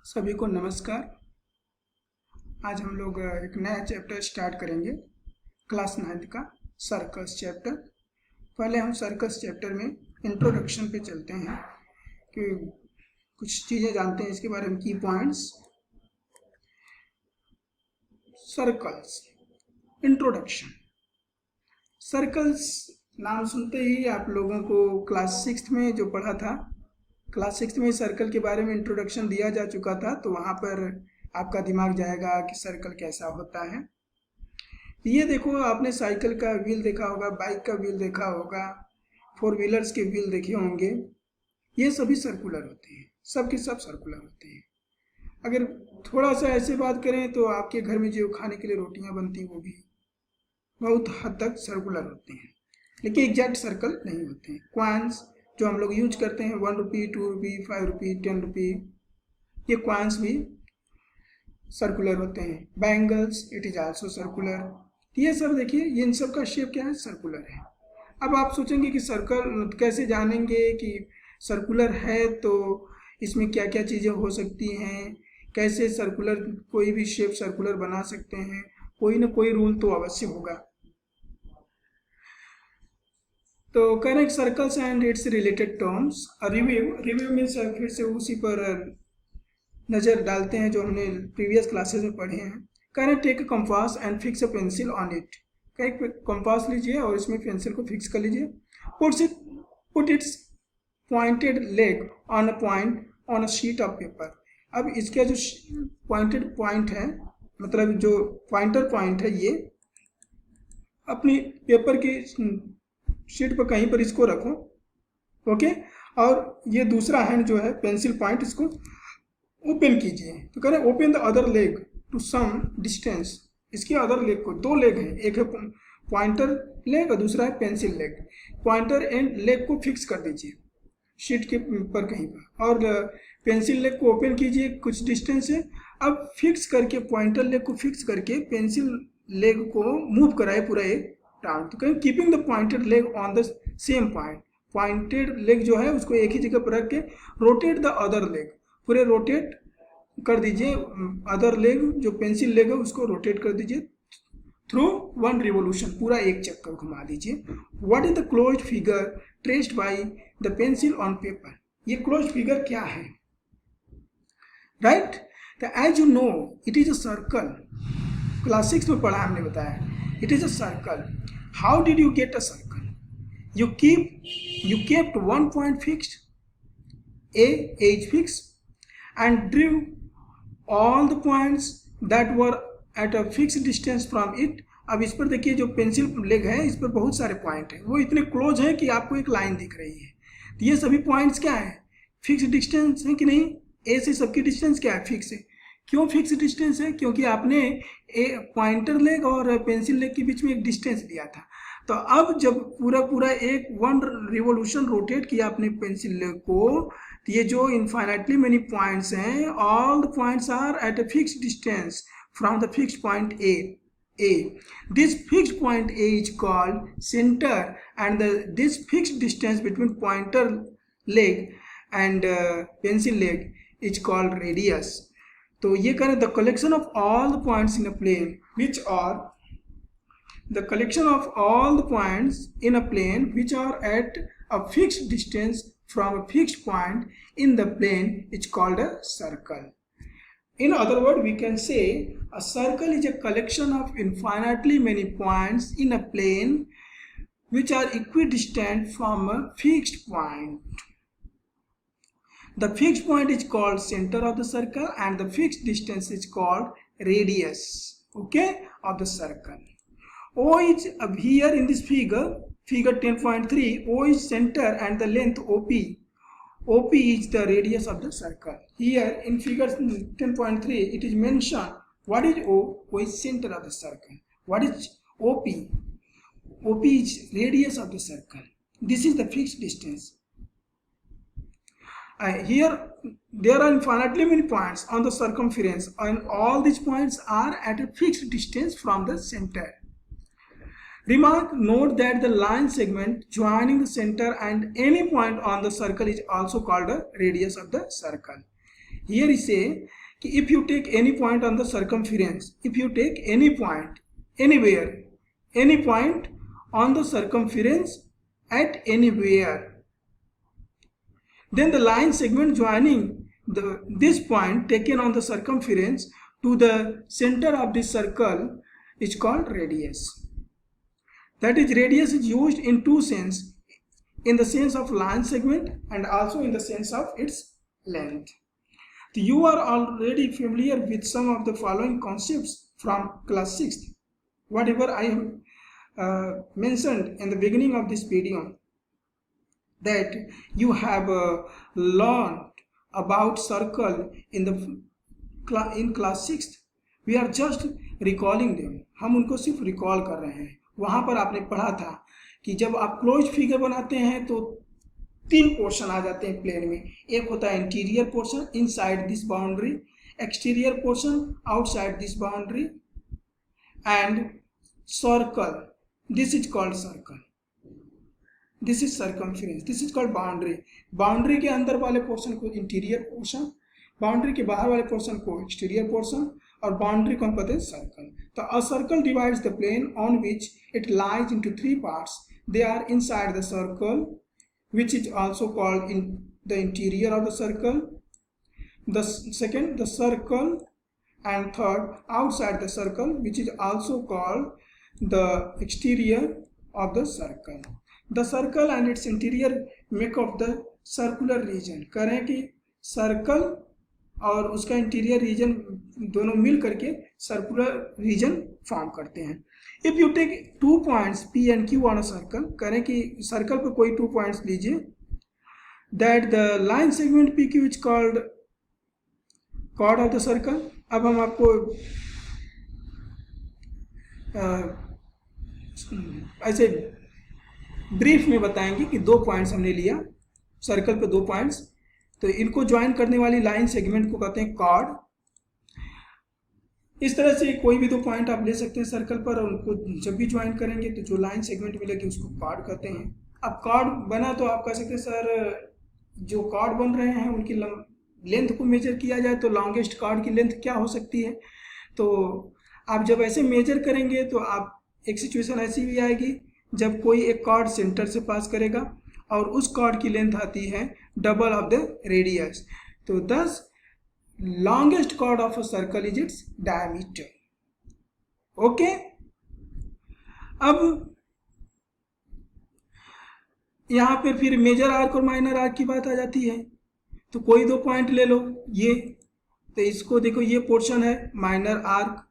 सभी को नमस्कार। आज हम लोग एक नया चैप्टर स्टार्ट करेंगे, क्लास 9th का सर्कल्स चैप्टर। पहले हम सर्कल्स चैप्टर में इंट्रोडक्शन पे चलते हैं कि कुछ चीज़ें जानते हैं इसके बारे में। की पॉइंट्स, सर्कल्स, इंट्रोडक्शन। सर्कल्स नाम सुनते ही आप लोगों को क्लास 6th में जो पढ़ा था, क्लास 6th में सर्कल के बारे में इंट्रोडक्शन दिया जा चुका था, तो वहाँ पर आपका दिमाग जाएगा कि सर्कल कैसा होता है। ये देखो, आपने साइकिल का व्हील देखा होगा, बाइक का व्हील देखा होगा, 4 व्हीलर्स के व्हील देखे होंगे। ये सभी सर्कुलर होते हैं, सब के सब सर्कुलर होते हैं। अगर थोड़ा सा ऐसे बात करें तो आपके घर में जो खाने के लिए रोटियां बनती हैं वो भी बहुत हद तक सर्कुलर होते हैं, लेकिन एग्जैक्ट सर्कल नहीं होते हैं। कॉइन्स जो हम लोग यूज करते हैं, 1 रुपी, 2 रुपी, 5 रुपी, 10 रुपी, ये कॉइन्स भी सर्कुलर होते हैं। Bangles, it is also circular. ये सब देखिए, ये इन सब का शेप क्या है, सर्कुलर है। अब आप सोचेंगे कि सर्कल कैसे जानेंगे कि सर्कुलर है, तो इसमें क्या क्या चीज़ें हो सकती हैं, कैसे सर्कुलर कोई भी शेप सर्कुलर बना सकते हैं। कोई ना कोई रूल तो अवश्य होगा। तो correct circles and it's related terms. Review में फिर से उसी पर नज़र डालते हैं जो हमने प्रीवियस क्लासेस में पढ़े हैं। Correct, take a compass and fix a pencil on it. Correct, compass लीजिए और इसमें पेंसिल को फिक्स कर लीजिए। Put its pointed leg on a point on a sheet of paper. अब इसका जो पॉइंटेड पॉइंट है, मतलब जो पॉइंटर पॉइंट है, ये अपनी पेपर की शीट पर कहीं पर इसको रखो, ओके। और ये दूसरा हैंड जो है पेंसिल पॉइंट, इसको ओपन कीजिए। तो कह रहे हैं open the other leg to some distance. इसके अदर लेग को, 2 लेग हैं, एक है पॉइंटर लेग और दूसरा है pencil leg. Pointer and leg को फिक्स कर दीजिए शीट के पर कहीं पर, और पेंसिल लेग को ओपन कीजिए कुछ डिस्टेंस से। अब फिक्स करके, पॉइंटर लेग को फिक्स करके पेंसिल लेग को मूव कराए पूरा एक टाउन। तो कहें keeping the pointed leg on the same point. Pointed leg जो है उसको एक ही जगह पर रख के रोटेट द अदर लेग, पूरे रोटेट कर दीजिए। अदर लेग जो पेंसिल लेग है उसको रोटेट कर दीजिए थ्रू 1 रिवोल्यूशन, पूरा एक चक्कर घुमा दीजिए। What is the closed figure traced by the pencil on paper. ये क्लोज्ड फिगर क्या है, राइट? तो as you know it is a circle. Class 6 में पढ़ा हमने, बताया it is a circle. How did you get a circle? You kept one point fixed, a edge fixed, and drew all the points that were at a fixed distance from it. अब इस पर देखिए, जो pencil leg है इस पर बहुत सारे पॉइंट हैं, वो इतने क्लोज हैं कि आपको एक लाइन दिख रही है। तो ये सभी पॉइंट्स क्या है, फिक्स डिस्टेंस है कि नहीं? ए से सबकी डिस्टेंस क्या है, फिक्स है। क्यों फिक्स डिस्टेंस है? क्योंकि आपने पॉइंटर लेग और पेंसिल लेग के बीच में एक डिस्टेंस दिया था। तो अब जब पूरा एक 1 रिवोल्यूशन रोटेट किया अपने पेंसिल लेग को, तो ये जो इनफाइनाइटली मेनी पॉइंट्स हैं, all the points are at a fixed distance from the fixed point A. This fixed point A is called center, and this fixed distance between pointer leg and pencil leg is called radius. तो ये करें, the collection of all the points in a plane which are the collection of all the points in a plane which are at a fixed distance from a fixed point in the plane is called a circle. In other words, we can say a circle is a collection of infinitely many points in a plane which are equidistant from a fixed point. The fixed point is called center of the circle and the fixed distance is called radius, okay, of the circle. O is here in this figure 10.3, O is center and the length OP is the radius of the circle. Here in figure 10.3 it is mentioned what is O. O is center of the circle. What is OP? OP is radius of the circle. This is the fixed distance. Here there are infinitely many points on the circumference, and all these points are at a fixed distance from the center. Remark, note that the line segment joining the center and any point on the circle is also called a radius of the circle. Here we say कि if you take any point on the circumference, if you take any point anywhere, any point on the circumference at anywhere, then the line segment joining this point taken on the circumference to the center of this circle is called radius. That is, radius is used in two senses, in the sense of line segment and also in the sense of its length. So you are already familiar with some of the following concepts from class 6th. Whatever I have mentioned in the beginning of this video, that you have learned about circle in class 6th. We are just recalling them. हम उनको सिर्फ recall कर रहे हैं. वहाँ पर आपने पढ़ा था कि जब आप क्लोज फिगर बनाते हैं तो तीन पोर्शन आ जाते हैं प्लेन में. एक होता है interior portion inside this boundary, exterior portion outside this boundary, and circle. This is called circle. This is circumference. This is called boundary. Boundary के अंदर वाले पोर्शन को इंटीरियर पोर्शन, बाउंड्री के बाहर वाले पोर्शन को एक्सटीरियर पोर्शन, और boundary को हम कहते हैं सर्कल. तो a circle divides the plane on which it lies into three parts. They are inside the circle, which is also called in the interior of the circle, the second the circle, and third outside the circle, which is also called the exterior of the circle. The circle and its interior make up the circular region. करें कि circle और उसका interior reason दोनों मिल करके circular region form करते हैं. If you take 2 points P and Q on a circle, करें कि सर्कल पर कोई 2 points लीजिए, that the line segment PQ is called chord of the circle. अब हम आपको ऐसे ब्रीफ में बताएंगे कि 2 पॉइंट्स हमने लिया, सर्कल पे 2 पॉइंट्स, तो इनको ज्वाइन करने वाली लाइन सेगमेंट को कहते हैं कॉर्ड. इस तरह से कोई भी 2 पॉइंट आप ले सकते हैं सर्कल पर, और उनको जब भी ज्वाइन करेंगे तो जो लाइन सेगमेंट मिलेगी उसको कॉर्ड कहते हैं. अब कॉर्ड बना तो आप कह सकते हैं सर जो कॉर्ड बन रहे हैं उनकी लेंथ को मेजर किया जाए तो लॉन्गेस्ट कॉर्ड की लेंथ क्या हो सकती है. तो आप जब ऐसे मेजर करेंगे तो आप एक सिचुएशन ऐसी भी आएगी जब कोई एक कॉर्ड सेंटर से पास करेगा और उस कॉर्ड की लेंथ आती है डबल ऑफ द रेडियस. तो दस longest chord of a circle is its diameter. Okay, अब यहां पर फिर मेजर आर्क और माइनर आर्क की बात आ जाती है. तो कोई 2 पॉइंट ले लो, ये तो इसको देखो, ये पोर्शन है माइनर आर्क,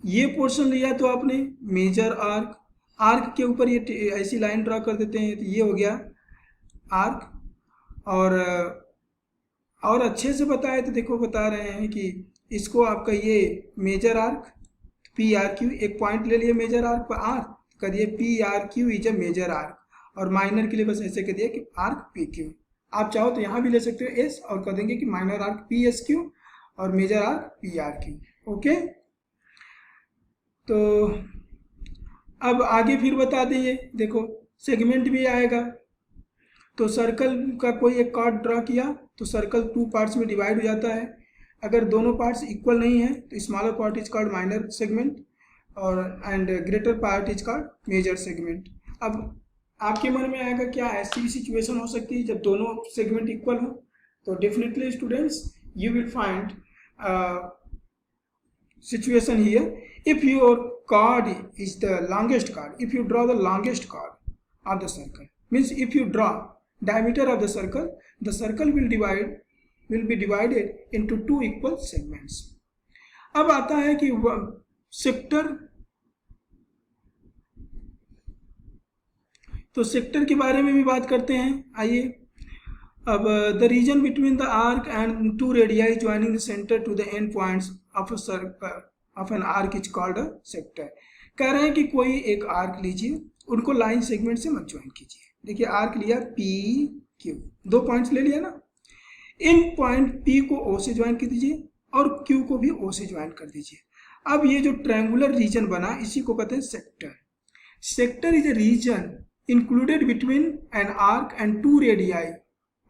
ये पोर्शन लिया तो आपने मेजर आर्क. आर्क के ऊपर ये ऐसी लाइन ड्रॉ कर देते हैं, तो ये हो गया आर्क. और अच्छे से बताए तो देखो बता रहे हैं कि इसको आपका ये major arc P R Q, एक पॉइंट ले लिए मेजर आर्क पर आर, कर दिए P R Q is a major arc, और माइनर के लिए बस ऐसे कर दिया कि आर्क पी क्यू. आप चाहो तो यहाँ भी ले सकते हो एस और कर देंगे कि minor arc P S Q और major arc P R Q. Okay, तो अब आगे फिर बता दिए, देखो सेगमेंट भी आएगा. तो सर्कल का कोई एक कॉर्ड ड्रॉ किया तो सर्कल 2 पार्ट्स में डिवाइड हो जाता है. अगर दोनों पार्ट्स इक्वल नहीं है तो smaller part is called minor segment और and greater part is called major segment. अब आपके मन में आएगा क्या ऐसी भी सिचुएशन हो सकती है जब दोनों सेगमेंट इक्वल हो. तो definitely students you will find situation here. If your chord is the longest chord, if you draw the longest chord of the circle, means if you draw diameter of the circle will be divided into 2 equal segments. अब आता है कि sector, तो sector के बारे में भी बात करते हैं. आइए, अब the region between the arc and 2 radii joining the centre to the end points of a circle of an arc is called a sector. कह रहे हैं कि कोई एक आर्क लीजिए, उनको लाइन सेगमेंट से मत ज्वाइन कीजिए. देखिए आर्क लिया पी क्यू, 2 पॉइंट्स ले लिया ना, इन पॉइंट पी को ओ से ज्वाइन कर दीजिए और क्यू को भी ओ से ज्वाइन कर दीजिए. अब ये जो ट्रायंगुलर रीजन बना इसी को कहते हैं sector. Sector is a region included between an arc and 2 radii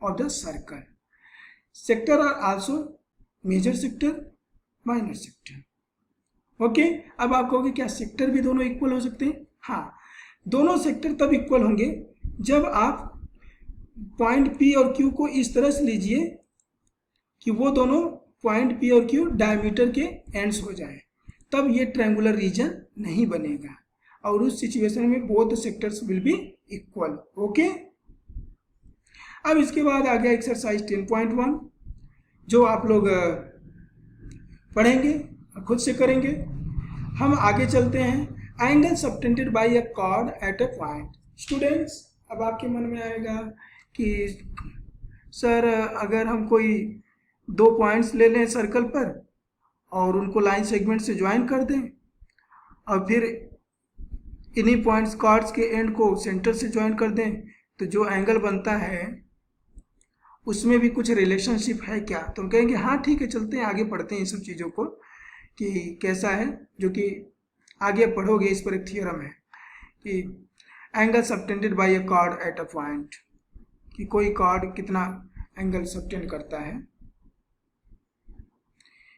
of the circle. Sector are also major sector, minor sector. Okay, अब आप कहोगे क्या सेक्टर भी दोनों इक्वल हो सकते हैं? हाँ, दोनों सेक्टर तब इक्वल होंगे जब आप पॉइंट पी और क्यू को इस तरह से लीजिए कि वो दोनों पॉइंट पी और क्यू डायमीटर के एंड्स हो जाए, तब ये ट्रायंगुलर रीजन नहीं बनेगा, और उस सिचुएशन में both sectors will be equal. Okay, अब इसके बाद आ गया एक्सरसाइज 10.1 जो आप लोग पढ़ेंगे, खुद से करेंगे। हम आगे चलते हैं। Angle subtended bye a cord at a point. Students, अब आपके मन में आएगा कि सर अगर हम कोई दो पॉइंट्स ले लें सर्कल पर और उनको लाइन सेगमेंट से ज्वाइन कर दें और फिर इन्हीं पॉइंट्स कॉर्ड्स के एंड को सेंटर से ज्वाइन कर दें, तो जो एंगल बनता है उसमें भी कुछ रिलेशनशिप है क्या? तो हम कहेंगे हाँ ठीक है, चलते हैं आगे पढ़ते हैं इन सब चीज़ों को कि कैसा है, जो कि आगे पढ़ोगे। इस पर एक थियोरम है कि angle subtended bye a cord at a point, कि कोई कॉर्ड कितना एंगल सबटेंड करता है।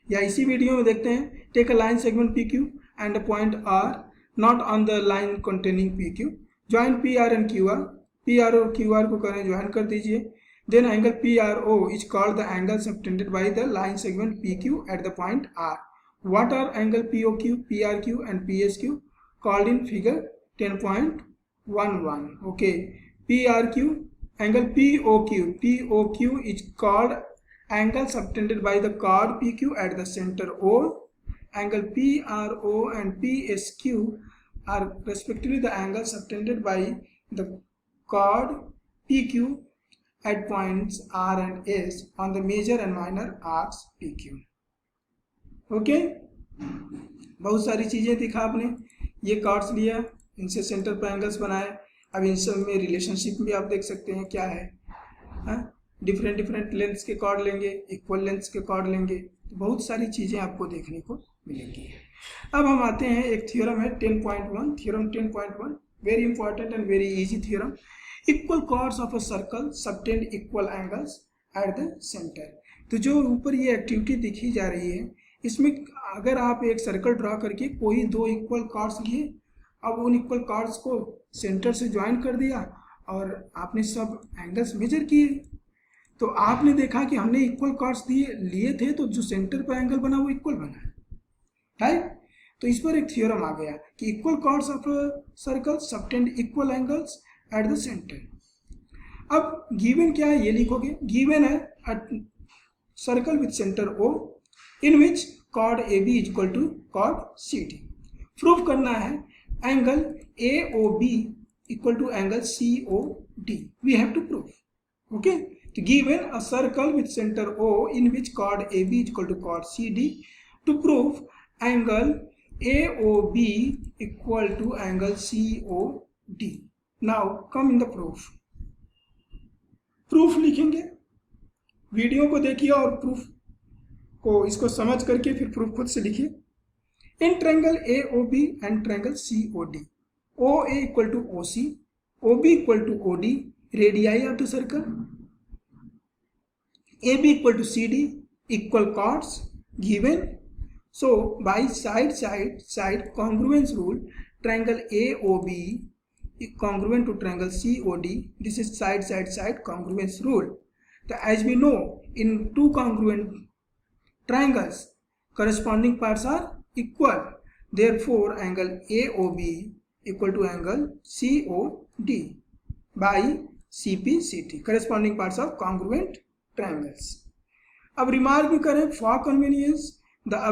या इसी वीडियो में देखते हैं, take a line segment P Q and a point R not on the line containing P Q, join P R and Q R. P R और क्यू आर को करें ज्वाइन कर दीजिए। Then angle PRO is called the angle subtended by the line segment PQ at the point R. What are angle POQ, PRQ and PSQ called in figure 10.11? Okay, PRQ, angle POQ is called angle subtended by the chord PQ at the center O. Angle PRO and PSQ are respectively the angle subtended by the chord PQ at points R and S on the major and minor arcs PQ. Okay, बहुत सारी चीज़ें दिखा आपने, ये chords लिया, इनसे centre पर angles बनाए। अब इन सब में रिलेशनशिप भी आप देख सकते हैं क्या है। डिफरेंट डिफरेंट लेंथ्स के कॉर्ड लेंगे, इक्वल लेंथ्स के कॉर्ड लेंगे, तो बहुत सारी चीज़ें आपको देखने को मिलेंगी। अब हम आते हैं, एक थ्योरम है 10.1, theorem 10.1, very important and very easy theorem. Equal chords of a circle subtend equal angles at the centre. तो जो ऊपर ये एक्टिविटी दिखी जा रही है, इसमें अगर आप एक सर्कल ड्रा करके कोई दो इक्वल कॉर्ड्स लिए, अब उन इक्वल कॉर्ड्स को सेंटर से ज्वाइन कर दिया और आपने सब एंगल्स मेजर किए, तो आपने देखा कि हमने इक्वल कॉर्ड्स लिए थे, तो जो सेंटर पर एंगल बना वो इक्वल बना, राइट। तो इस पर एक थ्योरम आ गया कि equal chords of a circle subtend equal angles at the centre. अब गिवन क्या है ये लिखोगे। गिवन है a circle with centre O in which chord AB is equal to chord CD। Prove करना है angle AOB equal to angle COD, we have to prove. Okay, तो given a circle with centre O in which chord AB is equal to chord CD, to prove angle AOB equal to angle COD। Now come in the proof। Proof लिखेंगे, video को देखिए और proof को इसको समझ करके फिर proof खुद से लिखिए। In triangle AOB and triangle COD, OA equal to OC, OB equal to OD, radii of the circle, AB equal to CD, equal chords given. So by side congruence rule, triangle AOB congruent to triangle COD, this is side congruence rule. So as we know, in two congruent triangles corresponding parts are equal, therefore angle AOB equal to angle COD by CPCT, corresponding parts of congruent triangles. अब remark भी करें, for convenience the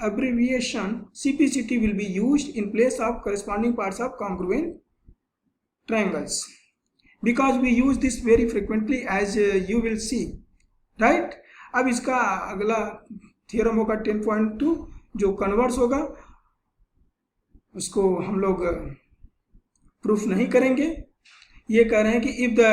abbreviation CPCT will be used in place of corresponding parts of congruent triangles, because we use this very frequently as you will see, right। अब इसका अगला theorem होगा 10.2 जो converse होगा, उसको हम लोग प्रूफ नहीं करेंगे। ये कह रहे हैं कि if the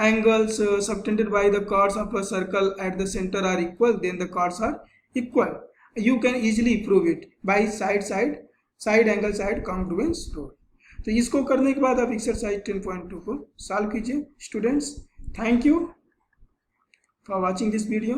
angles subtended by the chords of a circle at the center are equal, then the chords are equal. You can easily prove it by side angle side congruence rule। तो इसको करने के बाद आप exercise 10.2 को solve कीजिए। Students, thank you for watching this video.